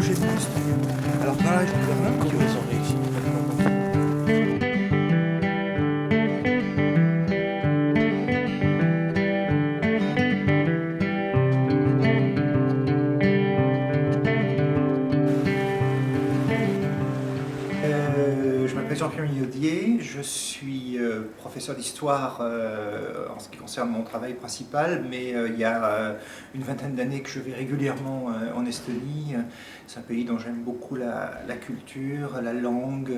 loger dans l'estonie. Alors dans la gouvernement, Comment ils ont réussi? Je m'appelle Jean-Pierre Mignaudier, je suis professeur d'histoire en ce qui concerne mon travail principal, mais il y a une vingtaine d'années que je vais régulièrement en Estonie. C'est un pays dont j'aime beaucoup la culture, la langue,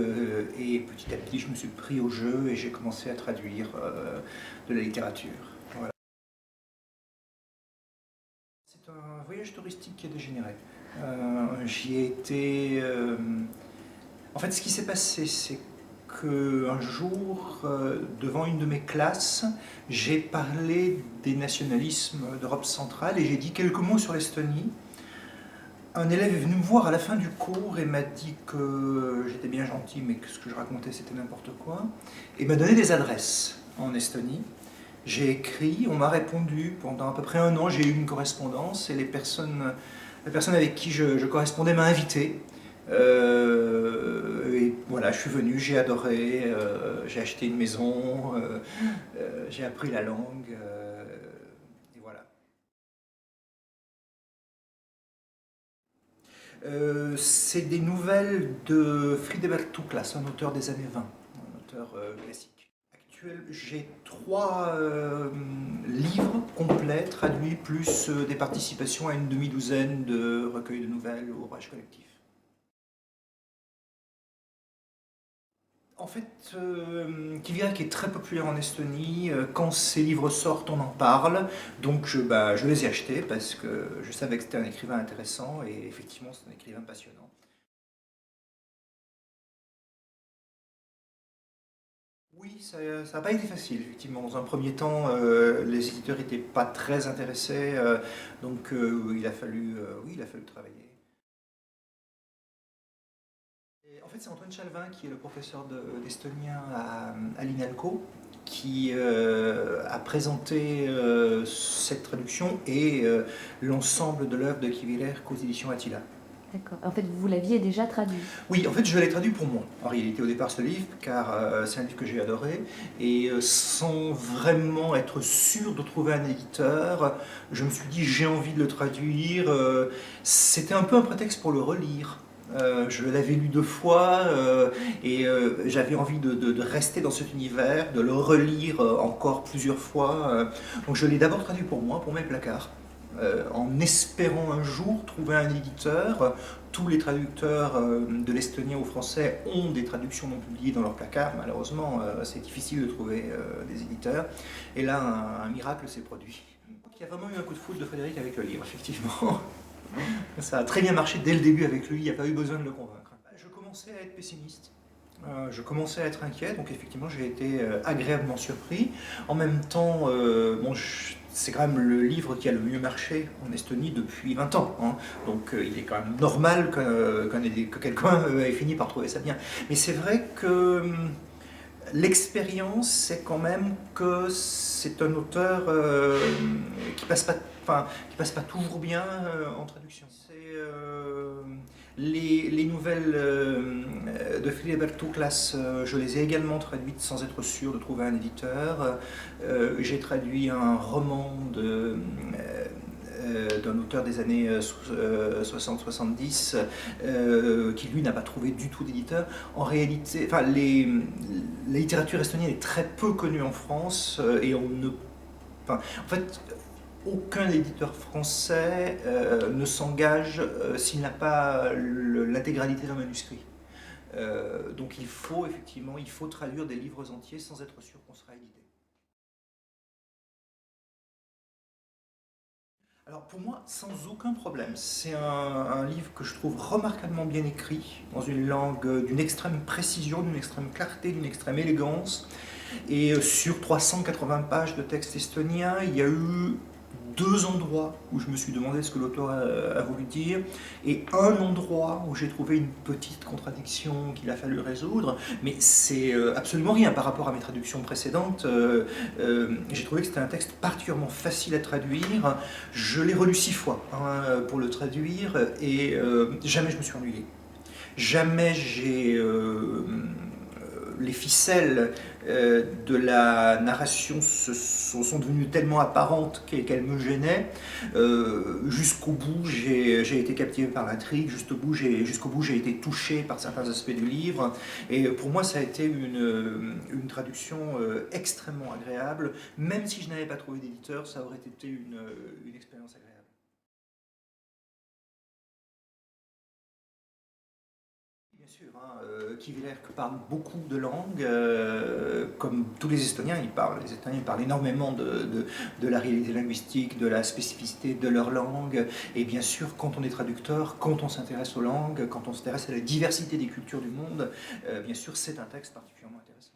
et petit à petit je me suis pris au jeu et j'ai commencé à traduire de la littérature. Voilà. C'est un voyage touristique qui a dégénéré. J'y ai été... En fait, ce qui s'est passé, c'est qu'un jour, devant une de mes classes, j'ai parlé des nationalismes d'Europe centrale et j'ai dit quelques mots sur l'Estonie. Un élève est venu me voir à la fin du cours et m'a dit que j'étais bien gentil, mais que ce que je racontais c'était n'importe quoi, et m'a donné des adresses en Estonie. J'ai écrit, on m'a répondu, pendant à peu près un an, j'ai eu une correspondance et la personne avec qui je correspondais m'a invité. Et voilà, je suis venu, j'ai adoré, j'ai acheté une maison, j'ai appris la langue, et voilà. C'est des nouvelles de Friedebert Tuklas, un auteur des années 20, un auteur classique. J'ai 3 livres complets, traduits, plus des participations à une demi-douzaine de recueils de nouvelles ou ouvrages collectifs. En fait, Kivirak est très populaire en Estonie. Quand ses livres sortent, on en parle. Donc je les ai achetés parce que je savais que c'était un écrivain intéressant et effectivement c'est un écrivain passionnant. Oui, ça n'a pas été facile, effectivement. Dans un premier temps, les éditeurs n'étaient pas très intéressés, donc il a fallu travailler. En fait, c'est Antoine Chalvin qui est le professeur d'estonien à l'INALCO qui a présenté cette traduction et l'ensemble de l'œuvre de Kiviler aux éditions Attila. D'accord. En fait, vous l'aviez déjà traduit? Oui, en fait, je l'ai traduit pour moi, en réalité, au départ, ce livre, car c'est un livre que j'ai adoré, et sans vraiment être sûr de trouver un éditeur, je me suis dit, j'ai envie de le traduire. C'était un peu un prétexte pour le relire. Je l'avais lu 2 fois et j'avais envie de rester dans cet univers, de le relire encore plusieurs fois. Donc je l'ai d'abord traduit pour moi, pour mes placards. En espérant un jour trouver un éditeur. Tous les traducteurs de l'estonien au français ont des traductions non publiées dans leur placard. Malheureusement, c'est difficile de trouver des éditeurs. Et là, un miracle s'est produit. Il y a vraiment eu un coup de foudre de Frédéric avec le livre, effectivement. Ça a très bien marché dès le début avec lui, il n'y a pas eu besoin de le convaincre. Je commençais à être pessimiste. Je commençais à être inquiet, donc effectivement j'ai été agréablement surpris. En même temps, c'est quand même le livre qui a le mieux marché en Estonie depuis 20 ans. Hein. Donc il est quand même normal que quelqu'un ait fini par trouver ça bien. Mais c'est vrai que l'expérience, c'est quand même que c'est un auteur qui passe pas toujours bien en traduction. Les nouvelles de Friedebert Tuklas, je les ai également traduites sans être sûr de trouver un éditeur. J'ai traduit un roman d'un auteur des années 60-70 qui lui n'a pas trouvé du tout d'éditeur. En réalité, la littérature estonienne est très peu connue en France et en fait, aucun éditeur français ne s'engage s'il n'a pas l'intégralité d'un manuscrit. Donc il faut traduire des livres entiers sans être sûr qu'on sera édité. Alors pour moi, sans aucun problème. C'est un livre que je trouve remarquablement bien écrit, dans une langue d'une extrême précision, d'une extrême clarté, d'une extrême élégance. Et sur 380 pages de texte estonien, il y a eu 2 endroits où je me suis demandé ce que l'auteur a voulu dire, et un endroit où j'ai trouvé une petite contradiction qu'il a fallu résoudre, mais c'est absolument rien par rapport à mes traductions précédentes. J'ai trouvé que c'était un texte particulièrement facile à traduire. Je l'ai relu 6 fois pour le traduire, et jamais je me suis ennuyé. Jamais j'ai les ficelles de la narration sont devenues tellement apparentes qu'elles me gênaient. Jusqu'au bout, j'ai été captivé par l'intrigue. Jusqu'au bout, j'ai été touché par certains aspects du livre. Et pour moi, ça a été une traduction extrêmement agréable. Même si je n'avais pas trouvé d'éditeur, ça aurait été une expérience agréable. Bien sûr, Kivlerk parle beaucoup de langues, comme tous les Estoniens, les Estoniens parlent énormément de la réalité linguistique, de la spécificité de leur langue, et bien sûr, quand on est traducteur, quand on s'intéresse aux langues, quand on s'intéresse à la diversité des cultures du monde, bien sûr, c'est un texte particulièrement intéressant.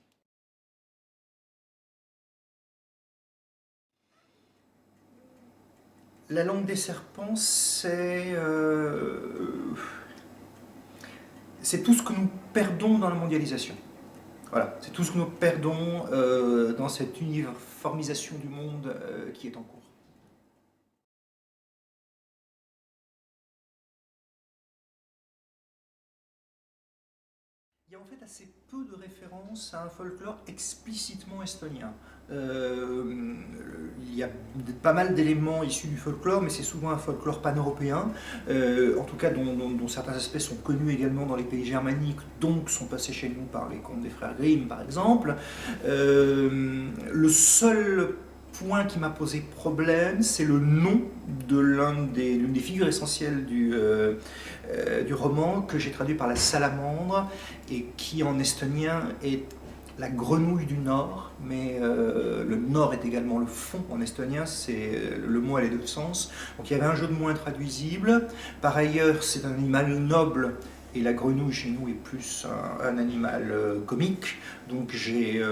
La langue des serpents, c'est tout ce que nous perdons dans la mondialisation. Voilà, c'est tout ce que nous perdons dans cette uniformisation du monde qui est en cours. Il y a en fait assez peu de références à un folklore explicitement estonien. Il y a pas mal d'éléments issus du folklore, mais c'est souvent un folklore pan-européen, en tout cas dont certains aspects sont connus également dans les pays germaniques, donc sont passés chez nous par les contes des frères Grimm par exemple. Le seul point qui m'a posé problème, c'est le nom de l'une des figures essentielles du roman, que j'ai traduit par la salamandre, et qui en estonien est la grenouille du Nord, mais le Nord est également le fond en estonien, le mot a les deux sens. Donc il y avait un jeu de mots intraduisible. Par ailleurs, c'est un animal noble, et la grenouille chez nous est plus un animal comique. Donc j'ai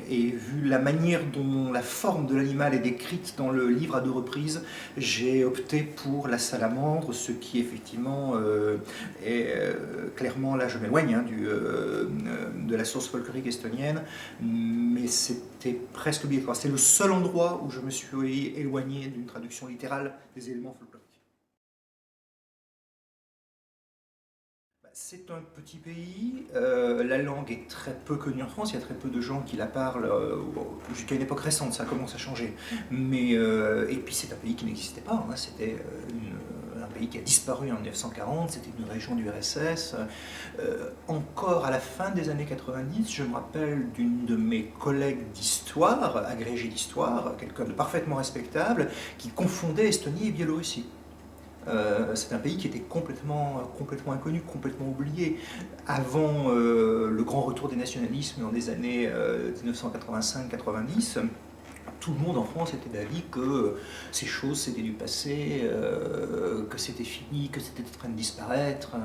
vu la manière dont la forme de l'animal est décrite dans le livre à 2 reprises. J'ai opté pour la salamandre, ce qui effectivement est clairement, là je m'éloigne de la source folklorique estonienne, mais c'était presque obligatoire. C'est le seul endroit où je me suis éloigné d'une traduction littérale des éléments folkloriques. C'est un petit pays, la langue est très peu connue en France, il y a très peu de gens qui la parlent, jusqu'à une époque récente, ça commence à changer. Mais, et puis c'est un pays qui n'existait pas, c'était un pays qui a disparu en 1940, c'était une région du RSS. Encore à la fin des années 90, je me rappelle d'une de mes collègues d'histoire, agrégée d'histoire, quelqu'un de parfaitement respectable, qui confondait Estonie et Biélorussie. C'est un pays qui était complètement inconnu, complètement oublié. Avant le grand retour des nationalismes dans les années 1985-90, tout le monde en France était d'avis que ces choses c'était du passé, que c'était fini, que c'était en train de disparaître.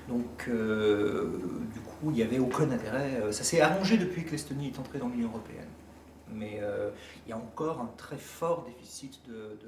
Donc, du coup, il n'y avait aucun intérêt. Ça s'est arrangé depuis que l'Estonie est entrée dans l'Union européenne. Mais il y a encore un très fort déficit de